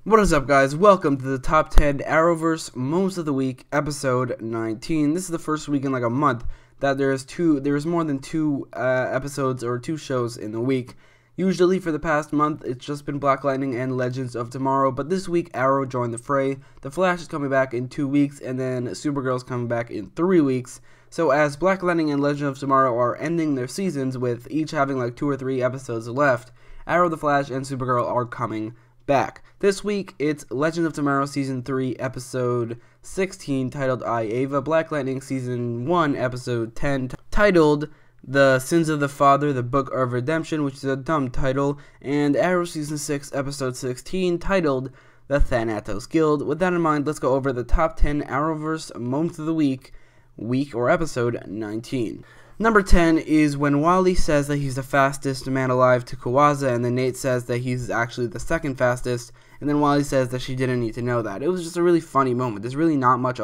What is up, guys? Welcome to the top 10 Arrowverse Moments of the Week, episode 19. This is the first week in like a month that there's more than two episodes or two shows in the week. Usually for the past month, it's just been Black Lightning and Legends of Tomorrow, but this week Arrow joined the fray. The Flash is coming back in 2 weeks, and then Supergirl's coming back in 3 weeks. So as Black Lightning and Legends of Tomorrow are ending their seasons with each having like 2 or 3 episodes left, Arrow, the Flash, and Supergirl are coming back. This week, it's Legend of Tomorrow Season 3, Episode 16, titled I, Ava. Black Lightning Season 1, Episode 10, titled The Sins of the Father, The Book of Redemption, which is a dumb title. And Arrow Season 6, Episode 16, titled The Thanatos Guild. With that in mind, let's go over the top 10 Arrowverse Moments of the Week or Episode 19. Number 10 is when Wally says that he's the fastest man alive to Kawaza, and then Nate says that he's actually the second fastest, and then Wally says that she didn't need to know that. It was just a really funny moment. There's not much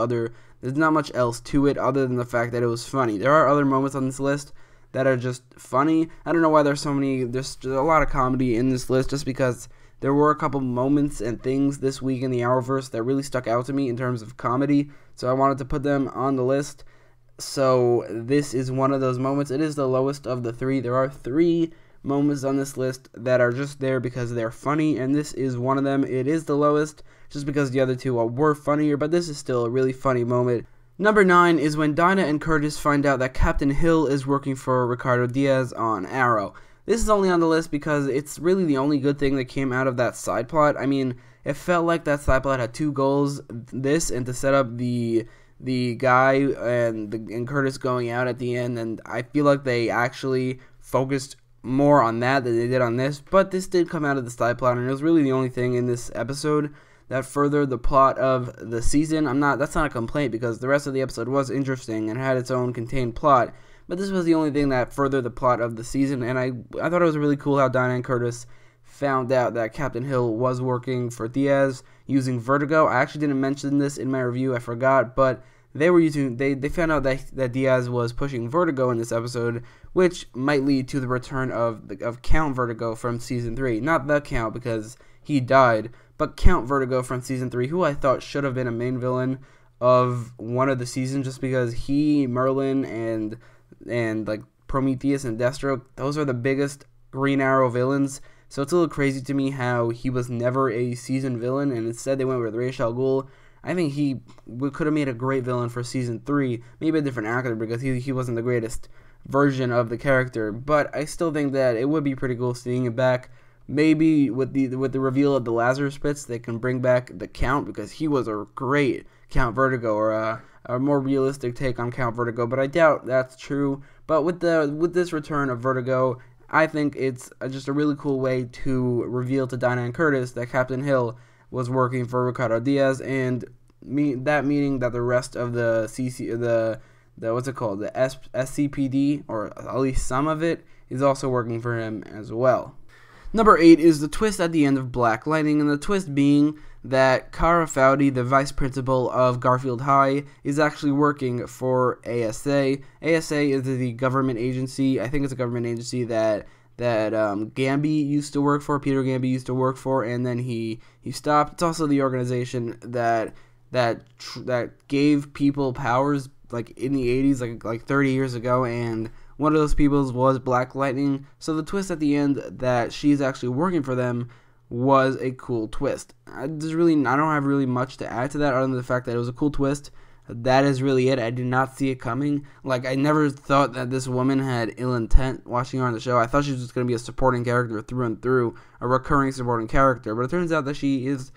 else to it other than the fact that it was funny. There are other moments on this list that are just funny. I don't know why there's a lot of comedy in this list, just because there were a couple moments and things this week in the Arrowverse that really stuck out to me in terms of comedy, so I wanted to put them on the list. So this is one of those moments. It is the lowest of the 3. There are 3 moments on this list that are just there because they're funny, and this is one of them. It is the lowest just because the other 2 were funnier, but this is still a really funny moment. Number 9 is when Dinah and Curtis find out that Captain Hill is working for Ricardo Diaz on Arrow. This is only on the list because it's really the only good thing that came out of that side plot. I mean, it felt like that side plot had 2 goals, this and to set up the guy and Curtis going out at the end, and I feel like they actually focused more on that than they did on this, but this did come out of the side plot, and it was really the only thing in this episode that furthered the plot of the season. That's not a complaint, because the rest of the episode was interesting and had its own contained plot, but this was the only thing that furthered the plot of the season, and I thought it was really cool how Dinah and Curtis found out that Captain Hill was working for Diaz using Vertigo. I actually didn't mention this in my review, I forgot, but they found out that Diaz was pushing Vertigo in this episode, which might lead to the return of Count Vertigo from Season 3. Not the Count, because he died, but Count Vertigo from Season 3, who I thought should have been a main villain of one of the seasons, just because he, Merlin, and like Prometheus and Deathstroke, those are the biggest Green Arrow villains. So it's a little crazy to me how he was never a season villain, and instead they went with Ra's al Ghul. I think he could have made a great villain for Season 3, maybe a different actor, because he wasn't the greatest version of the character, but I still think that it would be pretty cool seeing it back. Maybe with the reveal of the Lazarus Pits, they can bring back the Count, because he was a great Count Vertigo, or a more realistic take on Count Vertigo, but I doubt that's true. But with this return of Vertigo, I think it's just a really cool way to reveal to Dinah and Curtis that Captain Hill was working for Ricardo Diaz, and meaning that the rest of the SCPD, or at least some of it, is also working for him as well. Number 8 is the twist at the end of Black Lightning, and the twist being that Kara Fowdy, the vice principal of Garfield High, is actually working for ASA. ASA is the government agency. I think it's a government agency that Gamby used to work for, Peter Gamby used to work for, and then he stopped. It's also the organization that gave people powers like in the 80s, like 30 years ago, and one of those people was Black Lightning. So the twist at the end that she's actually working for them was a cool twist. I don't have really much to add to that other than the fact that it was a cool twist. That is really it. I did not see it coming. Like, I never thought that this woman had ill intent watching her on the show. I thought she was just going to be a supporting character through and through, a recurring supporting character. But it turns out that she is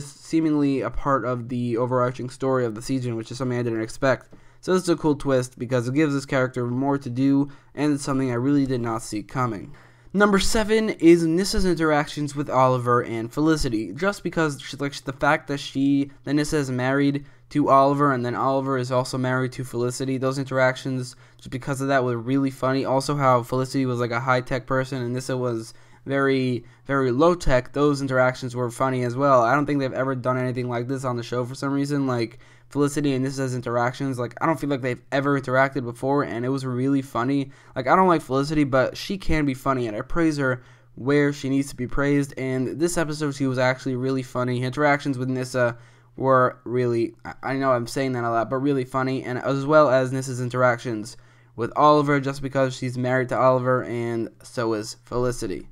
seemingly a part of the overarching story of the season, which is something I didn't expect. So this is a cool twist because it gives this character more to do, and it's something I really did not see coming. Number 7 is Nissa's interactions with Oliver and Felicity. Just because the fact that Nissa is married to Oliver, and then Oliver is also married to Felicity, those interactions, just because of that, were really funny. Also how Felicity was like a high-tech person and Nissa was very, very low-tech. Those interactions were funny as well. I don't think they've ever done anything like this on the show for some reason. Like, Felicity and Nissa's interactions, like, I don't feel like they've ever interacted before, and it was really funny. Like, I don't like Felicity, but she can be funny, and I praise her where she needs to be praised, and this episode she was actually really funny. Interactions with Nyssa were really, I know I'm saying that a lot, but really funny, and as well as Nyssa's interactions with Oliver, just because she's married to Oliver, and so is Felicity.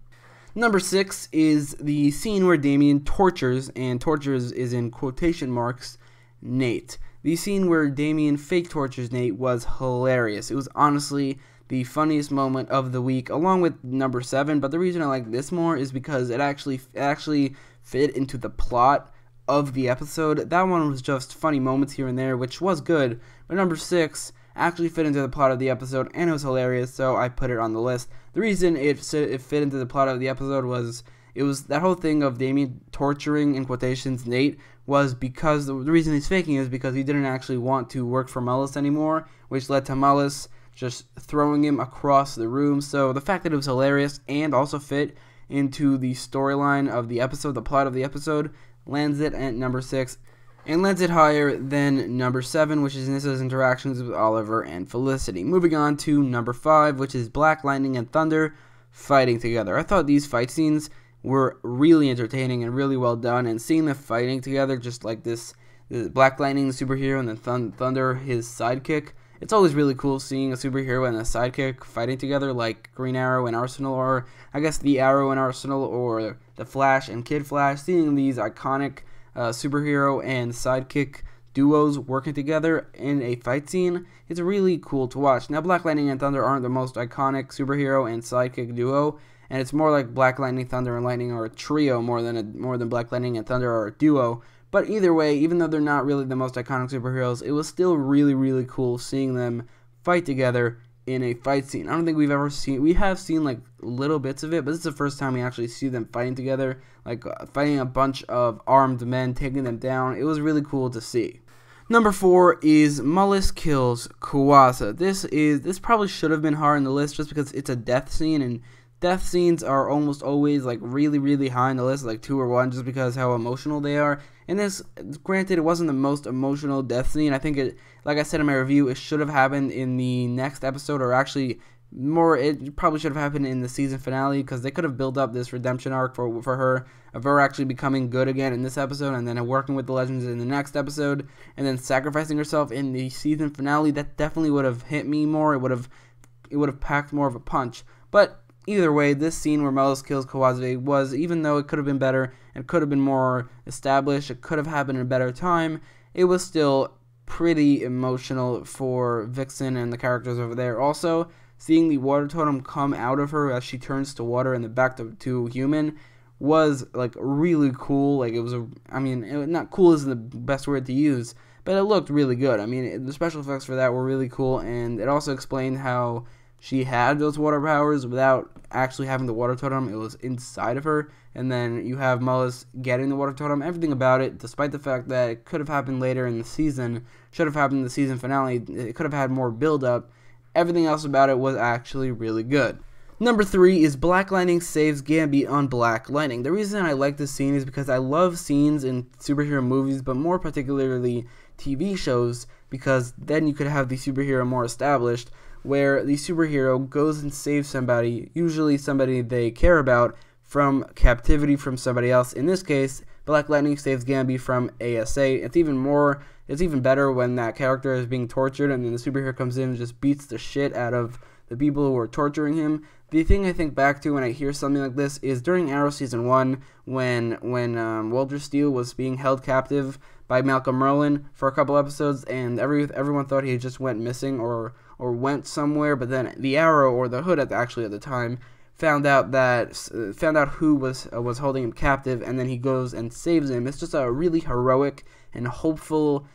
Number 6 is the scene where Damien tortures, and tortures is in quotation marks, Nate. The scene where Damien fake tortures Nate was hilarious. It was honestly the funniest moment of the week, along with number 7, but the reason I like this more is because it actually fit into the plot of the episode. That one was just funny moments here and there, which was good, but number 6 actually fit into the plot of the episode, and it was hilarious, so I put it on the list. The reason it fit into the plot of the episode was it was that whole thing of Damien torturing, in quotations, Nate, was because the reason he's faking it is because he didn't actually want to work for Mullis anymore, which led to Mullis just throwing him across the room. So the fact that it was hilarious and also fit into the storyline of the episode, the plot of the episode, lands it at number 6, and lands it higher than number 7, which is Nyssa's interactions with Oliver and Felicity. Moving on to number 5, which is Black Lightning and Thunder fighting together. I thought these fight scenes were really entertaining and really well done, and seeing them fighting together, just like this, Black Lightning, the superhero, and then Thunder, his sidekick. It's always really cool seeing a superhero and a sidekick fighting together, like Green Arrow and Arsenal, or I guess the Arrow and Arsenal, or the Flash and Kid Flash. Seeing these iconic superhero and sidekick duos working together in a fight scene, it's really cool to watch. Now, Black Lightning and Thunder aren't the most iconic superhero and sidekick duo, and it's more like Black Lightning, Thunder, and Lightning are a trio more than Black Lightning and Thunder are a duo. But either way, even though they're not really the most iconic superheroes, it was still really, really cool seeing them fight together in a fight scene. I don't think we have seen like little bits of it, but this is the first time we actually see them fighting together, like fighting a bunch of armed men, taking them down. It was really cool to see. Number 4 is Mullis kills Kuwasa. This probably should have been higher on the list just because it's a death scene, and death scenes are almost always like really, really high on the list, like 2 or 1, just because how emotional they are. And this, granted, it wasn't the most emotional death scene. I think it, like I said in my review, it should have happened in the next episode, or actually more, it probably should have happened in the season finale, because they could have built up this redemption arc for her, of her actually becoming good again in this episode, and then working with the Legends in the next episode, and then sacrificing herself in the season finale. That definitely would have hit me more. It would have packed more of a punch. But either way, this scene where Mullis kills Kawase was, even though it could have been better and could have been more established, it could have happened in a better time, it was still pretty emotional for Vixen and the characters over there. Also, seeing the water totem come out of her as she turns to water and then back to human was like really cool. Like, it was not cool isn't the best word to use, but it looked really good. I mean, the special effects for that were really cool, and it also explained how she had those water powers without actually having the water totem. It was inside of her, and then you have Mullis getting the water totem. Everything about it, despite the fact that it could have happened later in the season, should have happened in the season finale, it could have had more build-up. Everything else about it was actually really good. Number 3 is Black Lightning saves Gambit on Black Lightning. The reason I like this scene is because I love scenes in superhero movies, but more particularly TV shows, because then you could have the superhero more established, where the superhero goes and saves somebody, usually somebody they care about, from captivity from somebody else. In this case, Black Lightning saves Gambit from ASA. It's even better when that character is being tortured and then the superhero comes in and just beats the shit out of the people who are torturing him. The thing I think back to when I hear something like this is during Arrow Season 1, when Walter Steele was being held captive by Malcolm Merlyn for a couple episodes, and everyone thought he just went missing or went somewhere, but then the Arrow, or the Hood at the time, found out who was holding him captive, and then he goes and saves him. It's just a really heroic and hopeful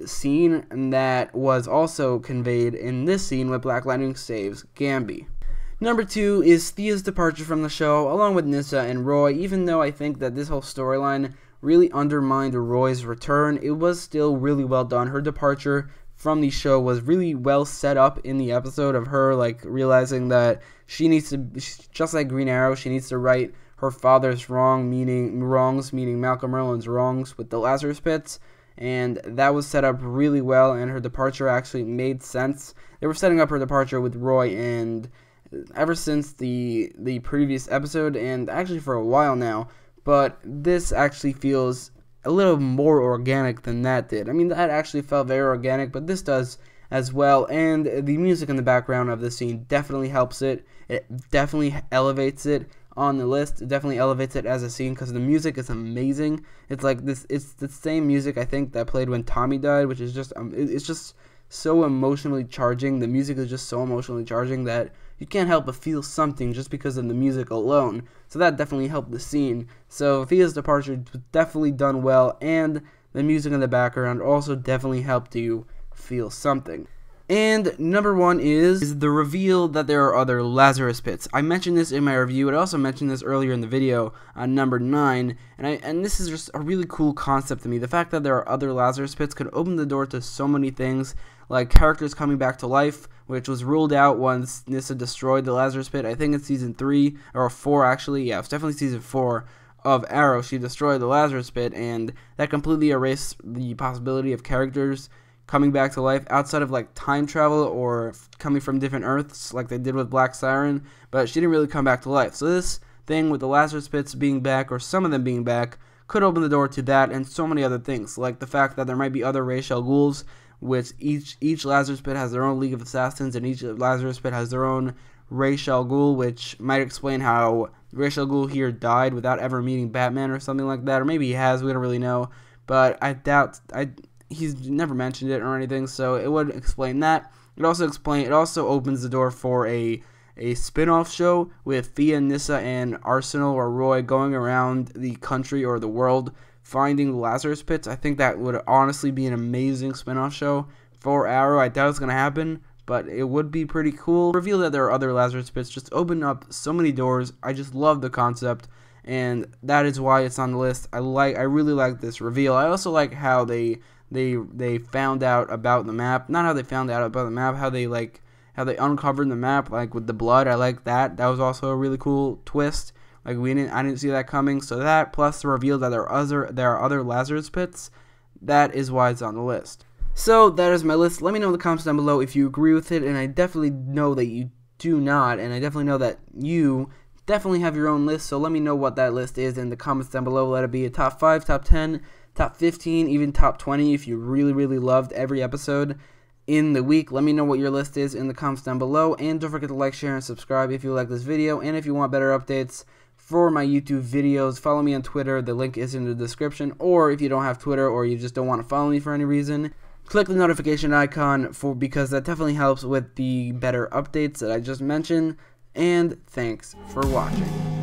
scene, and that was also conveyed in this scene when Black Lightning saves Gambit. Number 2 is Thea's departure from the show, along with Nyssa and Roy. Even though I think that this whole storyline really undermined Roy's return, it was still really well done. Her departure from the show was really well set up in the episode, of her like realizing that she needs to, just like Green Arrow, she needs to right her father's wrongs, meaning Malcolm Merlyn's wrongs with the Lazarus Pits, and that was set up really well, and her departure actually made sense. They were setting up her departure with Roy and ever since the previous episode, and actually for a while now. But this actually feels a little more organic than that did. I mean, that actually felt very organic, but this does as well. And the music in the background of this scene definitely helps it. It definitely elevates it on the list. It definitely elevates it as a scene because the music is amazing. It's like this. It's the same music I think that played when Tommy died, which is just it's just so emotionally charging. The music is just so emotionally charging that you can't help but feel something just because of the music alone. So that definitely helped the scene. So Thea's departure was definitely done well, and the music in the background also definitely helped you feel something. And number one is the reveal that there are other Lazarus pits. I mentioned this in my review, and I also mentioned this earlier in the video on number 9, and this is just a really cool concept to me. The fact that there are other Lazarus pits could open the door to so many things, like characters coming back to life, which was ruled out once Nyssa destroyed the Lazarus pit. I think it's season 3, or 4 actually, yeah, it's definitely season 4 of Arrow. She destroyed the Lazarus pit, and that completely erased the possibility of characters coming back to life outside of like time travel or coming from different Earths like they did with Black Siren, but she didn't really come back to life. So this thing with the Lazarus pits being back, or some of them being back, could open the door to that and so many other things, like the fact that there might be other Ra's al Ghuls, which each Lazarus pit has their own League of Assassins, and each Lazarus pit has their own Ra's al Ghul, which might explain how Ra's al Ghul here died without ever meeting Batman or something like that, or maybe he has, we don't really know, but I doubt, he's never mentioned it or anything, so it would explain that. It also opens the door for a spin-off show with Thea, Nyssa, and Arsenal or Roy going around the country or the world finding Lazarus pits. I think that would honestly be an amazing spin-off show for Arrow. I doubt it's going to happen, but it would be pretty cool. Reveal that there are other Lazarus pits just open up so many doors. I just love the concept, and that is why it's on the list. I really like this reveal. I also like how they found out about the map. Not how they found out about the map, how they uncovered the map, like with the blood. I like that. That was also a really cool twist. Like I didn't see that coming. So that, plus the reveal that there are other Lazarus pits, that is why it's on the list. So that is my list. Let me know in the comments down below if you agree with it, and I definitely know that you do not, and I definitely know that you definitely have your own list. So let me know what that list is in the comments down below. Let it be a top 5, top 10, top 15, even top 20 if you really loved every episode in the week. Let me know what your list is in the comments down below, and don't forget to like, share, and subscribe if you like this video. And if you want better updates for my YouTube videos, follow me on Twitter. The link is in the description. Or if you don't have Twitter, or you just don't want to follow me for any reason, click the notification icon because that definitely helps with the better updates that I just mentioned. And thanks for watching.